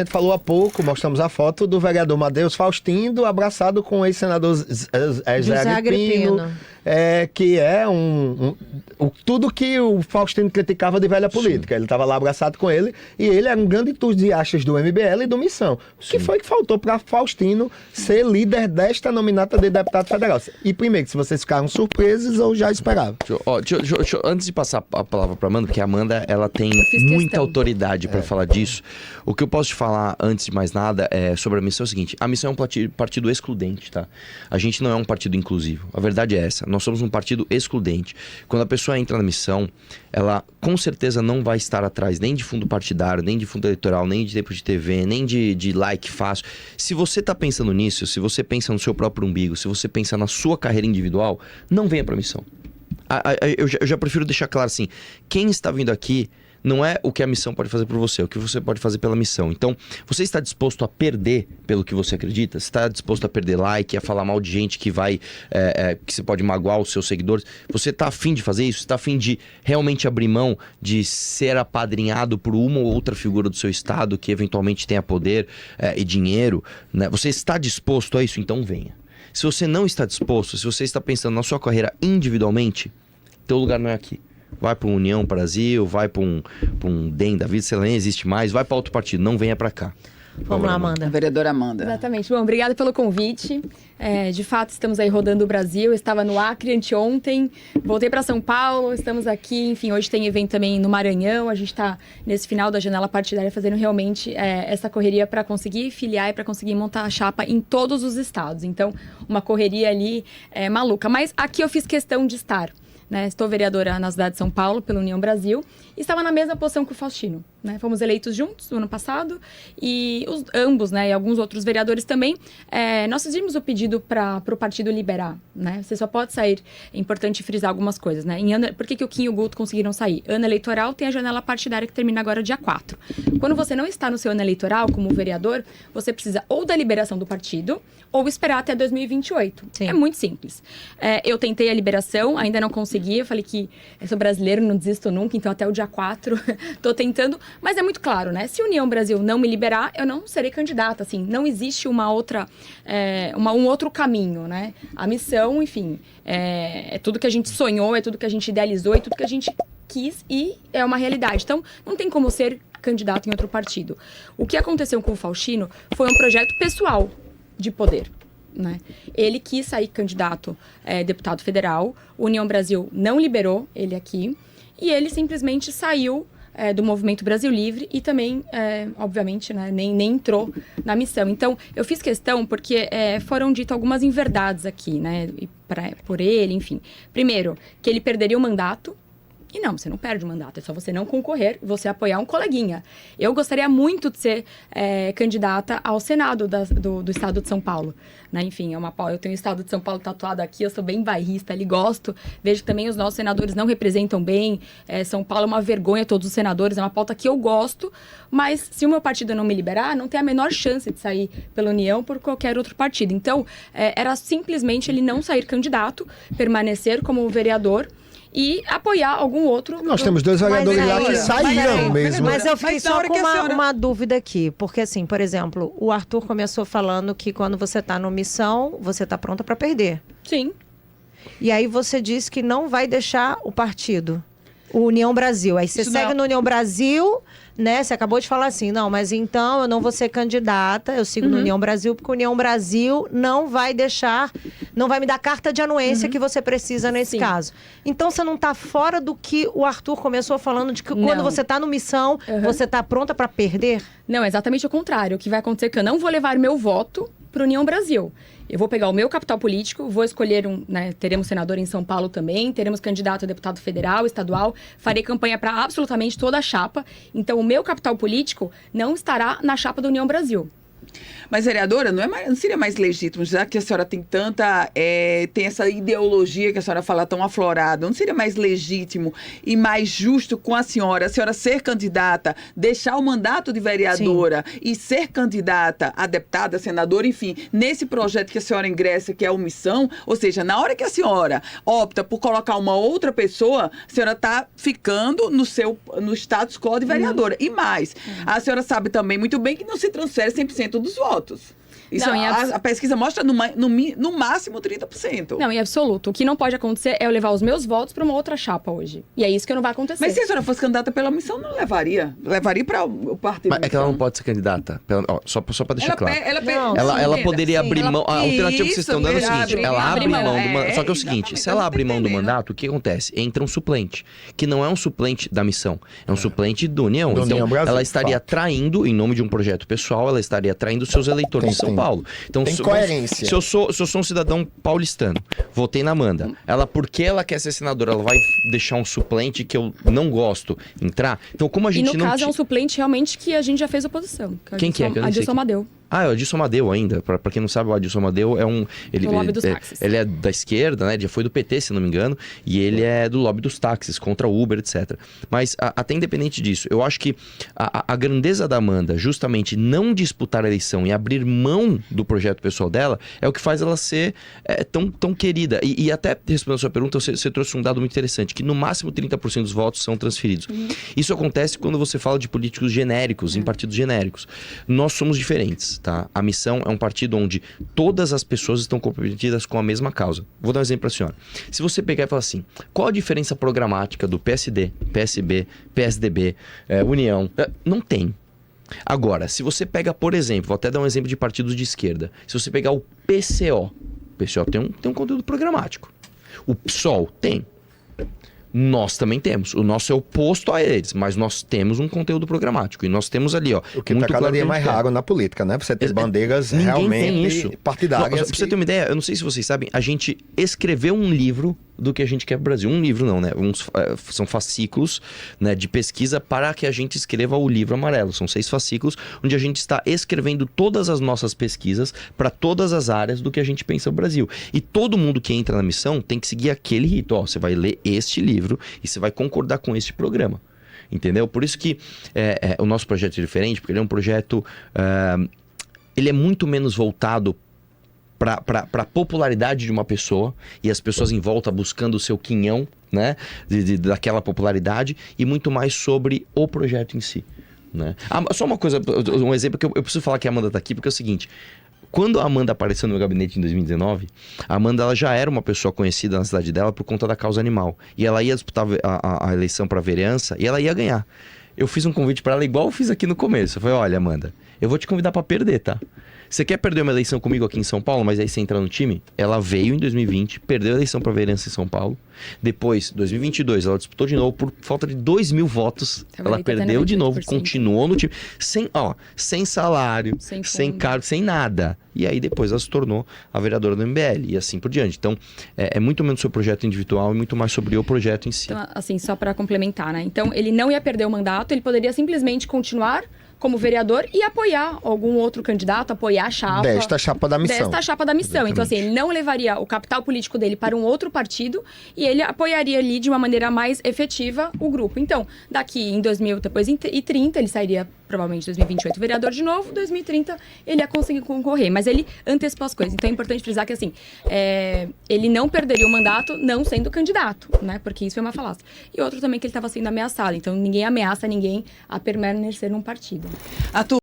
A gente falou há pouco, mostramos a foto do vereador Matheus Faustino abraçado com o ex-senador Zé Agripino, que é tudo que o Faustino criticava de velha política. Sim. Ele estava lá abraçado com ele e ele era um grande entusiasta do MBL e do Missão. O que foi que faltou para Faustino ser líder desta nominata de deputado federal? E primeiro, se vocês ficaram surpresos ou já esperavam? Antes de passar a palavra para Amanda, porque a Amanda ela tem muita autoridade para falar disso, o que eu posso te falar antes de mais nada sobre a Missão é o seguinte: a Missão é um partido excludente, tá? A gente não é um partido inclusivo. A verdade é essa. Nós somos um partido excludente. Quando a pessoa entra na Missão, ela com certeza não vai estar atrás nem de fundo partidário, nem de fundo eleitoral, nem de tempo de TV, nem de like fácil. Se você tá pensando nisso, se você pensa no seu próprio umbigo, se você pensa na sua carreira individual, não venha pra Missão. Eu já prefiro deixar claro assim: quem está vindo aqui não é o que a Missão pode fazer por você, é o que você pode fazer pela Missão. Então, você está disposto a perder pelo que você acredita? Você está disposto a perder like, a falar mal de gente que vai, que você pode magoar os seus seguidores? Você está afim de fazer isso? Você está afim de realmente abrir mão de ser apadrinhado por uma ou outra figura do seu estado que eventualmente tenha poder e dinheiro, né? Você está disposto a isso? Então venha. Se você não está disposto, se você está pensando na sua carreira individualmente, teu lugar não é aqui. Vai para o União Brasil, vai para um DEM da vida, sei lá, nem existe mais, vai para outro partido, não venha para cá. Vamos lá, Amanda. A vereadora Amanda. Exatamente. Bom, obrigada pelo convite. De fato, estamos aí rodando o Brasil. Eu estava no Acre anteontem, voltei para São Paulo, estamos aqui. Enfim, hoje tem evento também no Maranhão. A gente está nesse final da janela partidária fazendo realmente essa correria para conseguir filiar e para conseguir montar a chapa em todos os estados. Então, uma correria ali maluca. Mas aqui eu fiz questão de estar. Né? Estou vereadora na cidade de São Paulo, pela União Brasil, e estava na mesma posição que o Faustino. Né? Fomos eleitos juntos no ano passado, e ambos, né, e alguns outros vereadores também, nós fizemos o pedido para o partido liberar. Né? Você só pode sair, é importante frisar algumas coisas. Né? Por que o Kim e o Guto conseguiram sair? Ano eleitoral tem a janela partidária que termina agora dia 4. Quando você não está no seu ano eleitoral como vereador, você precisa ou da liberação do partido, ou esperar até 2028. Sim. É muito simples. Eu tentei a liberação, ainda não consegui. Eu falei que eu sou brasileiro, não desisto nunca, então até o dia 4 tô tentando. Mas é muito claro, né? Se a União Brasil não me liberar, eu não serei candidata, assim. Não existe um outro caminho, né? A missão, enfim, é tudo que a gente sonhou, é tudo que a gente idealizou, é tudo que a gente quis e é uma realidade. Então, não tem como ser candidato em outro partido. O que aconteceu com o Faustino foi um projeto pessoal de poder. Né? Ele quis sair candidato deputado federal, a União Brasil não liberou ele aqui e ele simplesmente saiu do Movimento Brasil Livre e também, obviamente, né, nem entrou na missão. Então, eu fiz questão porque foram ditas algumas inverdades aqui, né, por ele, enfim. Primeiro, que ele perderia o mandato. E não, você não perde o mandato, é só você não concorrer, você apoiar um coleguinha. Eu gostaria muito de ser candidata ao Senado do Estado de São Paulo. Né? Enfim, eu tenho o Estado de São Paulo tatuado aqui, eu sou bem bairrista, ali gosto. Vejo que também os nossos senadores não representam bem. São Paulo é uma vergonha, todos os senadores, é uma pauta que eu gosto. Mas se o meu partido não me liberar, não tem a menor chance de sair pela União por qualquer outro partido. Então, era simplesmente ele não sair candidato, permanecer como vereador e apoiar algum outro. Nós temos dois vereadores lá que saíram mesmo. Mas eu fiquei só com uma dúvida aqui. Porque assim, por exemplo, o Arthur começou falando que quando você está no Missão, você está pronta para perder. Sim. E aí você disse que não vai deixar o partido, o União Brasil. Aí você segue no União Brasil, né? Você acabou de falar assim, não, mas então eu não vou ser candidata, eu sigo no União Brasil, porque o União Brasil não vai me dar carta de anuência que você precisa nesse caso. Então você não está fora do que o Arthur começou falando, de que quando você está no Missão, você está pronta para perder? Não, é exatamente o contrário. O que vai acontecer é que eu não vou levar meu voto para União Brasil. Eu vou pegar o meu capital político, vou escolher teremos senador em São Paulo também, teremos candidato a deputado federal, estadual, farei campanha para absolutamente toda a chapa. Então, o meu capital político não estará na chapa da União Brasil. Mas, vereadora, não seria mais legítimo, já que a senhora tem tem essa ideologia que a senhora fala tão aflorada, não seria mais legítimo e mais justo com a senhora ser candidata, deixar o mandato de vereadora e ser candidata a deputada, senadora, enfim, nesse projeto que a senhora ingressa, que é a omissão, ou seja, na hora que a senhora opta por colocar uma outra pessoa, a senhora está ficando no status quo de vereadora. E mais, a senhora sabe também muito bem que não se transfere 100% dos votos. Isso não, a pesquisa mostra no máximo 30%. Não, em absoluto. O que não pode acontecer é eu levar os meus votos para uma outra chapa hoje. E é isso que não vai acontecer. Mas se a senhora fosse candidata pela omissão, não levaria. Levaria para o partido. Mas é que ela não pode ser candidata. Só para deixar claro. Ela poderia abrir mão. A alternativa que vocês estão dando é o seguinte: ela abre mão do mandato. Só que é o seguinte: se ela abre mão do mandato, o que acontece? Entra um suplente, que não é um suplente da missão, é um suplente do União. Então, ela estaria traindo, em nome de um projeto pessoal, ela estaria traindo seus eleitores de São Paulo. Então, tem coerência. Se eu sou um cidadão paulistano, votei na Amanda. Porque ela quer ser senadora, ela vai deixar um suplente que eu não gosto entrar? Então, como a gente não... E no caso é um suplente realmente que a gente já fez oposição. Quem que é? Adilson Amadeu. É o Adilson Amadeu ainda. Pra quem não sabe, o Adilson Amadeu é um... Ele é da esquerda, né? Ele já foi do PT, se não me engano. E ele é do lobby dos táxis, contra o Uber, etc. Mas, até independente disso, eu acho que a grandeza da Amanda, justamente não disputar a eleição e abrir mão do projeto pessoal dela, é o que faz ela ser tão querida. E até respondendo a sua pergunta, você trouxe um dado muito interessante, que no máximo 30% dos votos são transferidos. Isso acontece quando você fala de políticos genéricos, em partidos genéricos. Nós somos diferentes. Tá? A Missão é um partido onde todas as pessoas estão comprometidas com a mesma causa. Vou dar um exemplo para a senhora. Se você pegar e falar assim, qual a diferença programática do PSD, PSB, PSDB, União? Não tem. Agora, se você pega, por exemplo, vou até dar um exemplo de partidos de esquerda. Se você pegar o PCO tem um conteúdo programático. O PSOL tem. Nós também temos. O nosso é oposto a eles, mas nós temos um conteúdo programático. E nós temos ali, ó... O que está cada dia mais raro na política, né? Você ter bandeiras realmente partidárias. Pra você ter uma ideia, eu não sei se vocês sabem, a gente escreveu um livro do que a gente quer pro Brasil. Um livro não, né? São fascículos, né, de pesquisa para que a gente escreva o livro amarelo. São 6 fascículos, onde a gente está escrevendo todas as nossas pesquisas para todas as áreas do que a gente pensa no Brasil. E todo mundo que entra na Missão tem que seguir aquele rito. Ó, você vai ler este livro e você vai concordar com este programa. Entendeu? Por isso que o nosso projeto é diferente, porque ele é um projeto... ele é muito menos voltado para a popularidade de uma pessoa e as pessoas em volta buscando o seu quinhão, né, daquela popularidade, e muito mais sobre o projeto em si, né? Só uma coisa, um exemplo que eu preciso falar que a Amanda está aqui, porque é o seguinte: quando a Amanda apareceu no meu gabinete em 2019, a Amanda ela já era uma pessoa conhecida na cidade dela por conta da causa animal, e ela ia disputar a eleição para vereança e ela ia ganhar. Eu fiz um convite para ela igual eu fiz aqui no começo. Eu falei: olha, Amanda, eu vou te convidar para perder, tá? Você quer perder uma eleição comigo aqui em São Paulo, mas aí você entra no time? Ela veio em 2020, perdeu a eleição para vereança em São Paulo. Depois, 2022, ela disputou de novo por falta de 2.000 votos. Ela perdeu de novo, continuou no time. Sem salário, sem cargo, sem nada. E aí depois ela se tornou a vereadora do MBL e assim por diante. Então, é muito menos sobre o projeto individual e muito mais sobre o projeto em si. Então, assim, só para complementar, né? Então, ele não ia perder o mandato, ele poderia simplesmente continuar como vereador e apoiar algum outro candidato, apoiar a chapa. Desta chapa da missão. Exatamente. Então, assim, ele não levaria o capital político dele para um outro partido e ele apoiaria ali de uma maneira mais efetiva o grupo. Então, daqui em 2030, ele sairia provavelmente em 2028 vereador de novo, 2030 ele ia conseguir concorrer, mas ele antecipou as coisas. Então, é importante frisar que, assim, ele não perderia o mandato não sendo candidato, né? Porque isso é uma falácia. E outro também que ele estava sendo ameaçado. Então, ninguém ameaça ninguém a permanecer num partido. Arthur,